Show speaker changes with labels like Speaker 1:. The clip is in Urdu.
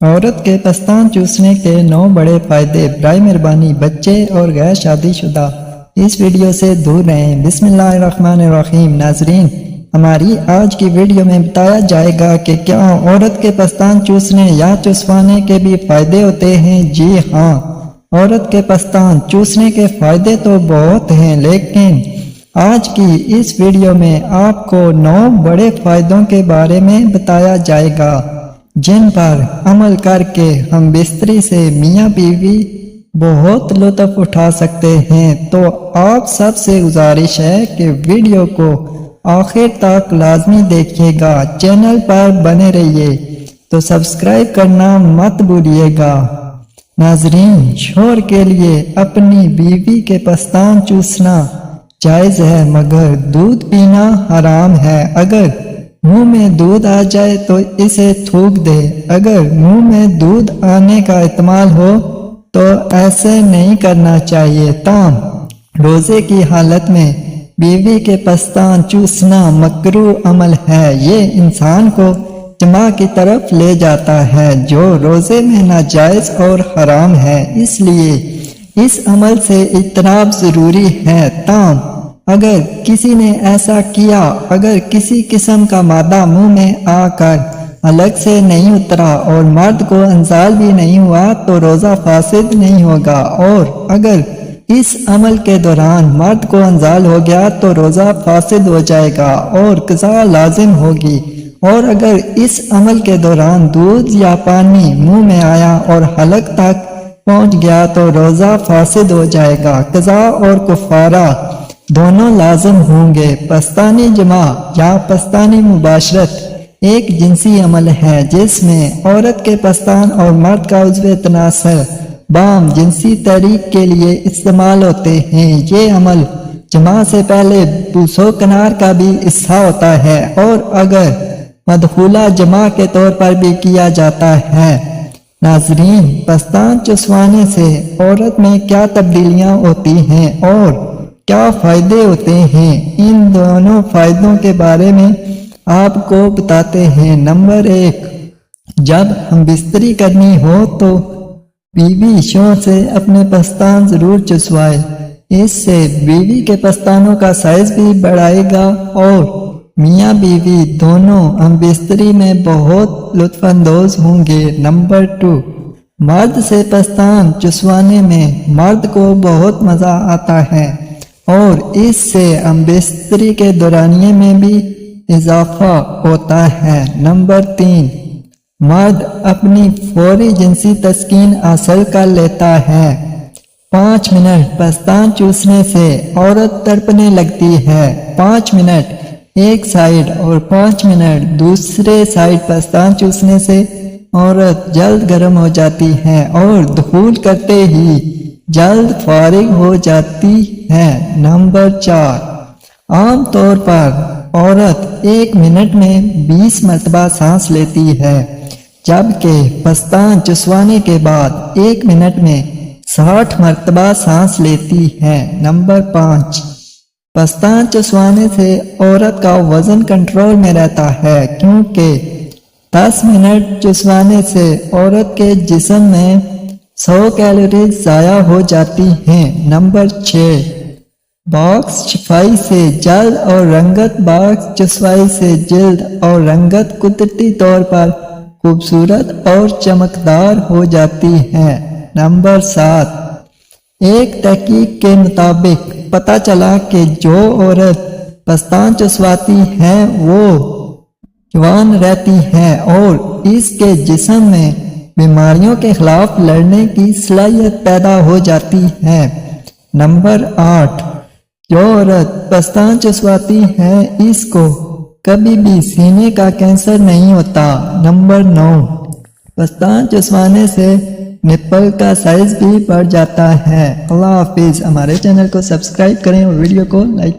Speaker 1: عورت کے پستان چوسنے کے 9 بڑے فائدے۔ برائے مہربانی بچے اور غیر شادی شدہ اس ویڈیو سے دور رہیں۔ بسم اللہ الرحمن الرحیم۔ ناظرین، ہماری آج کی ویڈیو میں بتایا جائے گا کہ کیا عورت کے پستان چوسنے یا چسوانے کے بھی فائدے ہوتے ہیں؟ جی ہاں، عورت کے پستان چوسنے کے فائدے تو بہت ہیں، لیکن آج کی اس ویڈیو میں آپ کو 9 بڑے فائدوں کے بارے میں بتایا جائے گا، جن پر عمل کر کے ہم بستری سے میاں بیوی بہت لطف اٹھا سکتے ہیں۔ تو آپ سب سے گزارش ہے کہ ویڈیو کو آخر تک لازمی دیکھیے گا، چینل پر بنے رہیے تو سبسکرائب کرنا مت بھولیے گا۔ ناظرین، شوہر کے لیے اپنی بیوی کے پستان چوسنا جائز ہے، مگر دودھ پینا حرام ہے۔ اگر منہ میں دودھ آ جائے تو اسے تھوک دے۔ اگر منہ میں دودھ آنے کا احتمال ہو تو ایسے نہیں کرنا چاہیے۔ تاہم روزے کی حالت میں بیوی کے پستان چوسنا مکروہ عمل ہے۔ یہ انسان کو جماع کی طرف لے جاتا ہے، جو روزے میں ناجائز اور حرام ہے، اس لیے اس عمل سے اجتناب ضروری ہے۔ تاہم اگر کسی نے ایسا کیا، اگر کسی قسم کا مادہ منہ میں آ کر حلق سے نہیں اترا اور مرد کو انزال بھی نہیں ہوا تو روزہ فاسد نہیں ہوگا، اور اگر اس عمل کے دوران مرد کو انزال ہو گیا تو روزہ فاسد ہو جائے گا اور قضا لازم ہوگی، اور اگر اس عمل کے دوران دودھ یا پانی منہ میں آیا اور حلق تک پہنچ گیا تو روزہ فاسد ہو جائے گا۔ قضا اور کفارہ دونوں لازم ہوں گے۔ پستانی جماع یا پستانی مباشرت ایک جنسی عمل ہے جس میں عورت کے پستان اور مرد کا عضو تناسل بام جنسی تحریک کے لیے استعمال ہوتے ہیں۔ یہ عمل جماع سے پہلے بوس و کنار کا بھی حصہ ہوتا ہے، اور اگر مدخولہ جماع کے طور پر بھی کیا جاتا ہے۔ ناظرین، پستان چسوانے سے عورت میں کیا تبدیلیاں ہوتی ہیں اور کیا فائدے ہوتے ہیں، ان دونوں فائدوں کے بارے میں آپ کو بتاتے ہیں۔ نمبر 1، جب ہم بستری کرنی ہو تو بیوی شوہر سے اپنے پستان ضرور چسوائے۔ اس سے بیوی کے پستانوں کا سائز بھی بڑھائے گا اور میاں بیوی دونوں ہم بستری میں بہت لطف اندوز ہوں گے۔ نمبر 2، مرد سے پستان چسوانے میں مرد کو بہت مزہ آتا ہے اور اس سے ہم بستری کے دورانیے میں بھی اضافہ ہوتا ہے۔ نمبر 3، مرد اپنی فوری جنسی تسکین حاصل کر لیتا ہے۔ 5 منٹ پستان چوسنے سے عورت تڑپنے لگتی ہے۔ 5 منٹ ایک سائیڈ اور 5 منٹ دوسرے سائیڈ پستان چوسنے سے عورت جلد گرم ہو جاتی ہے اور دخول کرتے ہی جلد فارغ ہو جاتی ہے۔ نمبر 4، عام طور پر عورت 1 منٹ میں 20 مرتبہ سانس لیتی ہے، جبکہ پستان چسوانے کے بعد 1 منٹ میں 60 مرتبہ سانس لیتی ہے۔ نمبر 5، پستان چسوانے سے عورت کا وزن کنٹرول میں رہتا ہے، کیونکہ 10 منٹ چسوانے سے عورت کے جسم میں 100 کیلوریز ضائع ہو جاتی ہیں۔ نمبر 6، باکس شفائی سے جلد اور رنگت باکس چسوائی سے جلد اور رنگت قدرتی طور پر خوبصورت اور چمکدار ہو جاتی ہے۔ نمبر 7، ایک تحقیق کے مطابق پتہ چلا کہ جو عورت پستان چسواتی ہے وہ جوان رہتی ہے اور اس کے جسم میں بیماریوں کے خلاف لڑنے کی صلاحیت پیدا ہو جاتی ہے۔ نمبر 8، جو عورت پستان چسواتی ہے اس کو کبھی بھی سینے کا کینسر نہیں ہوتا۔ نمبر 9، پستان چسوانے سے نپل کا سائز بھی بڑھ جاتا ہے۔ اللہ حافظ۔ ہمارے چینل کو سبسکرائب کریں اور ویڈیو کو لائک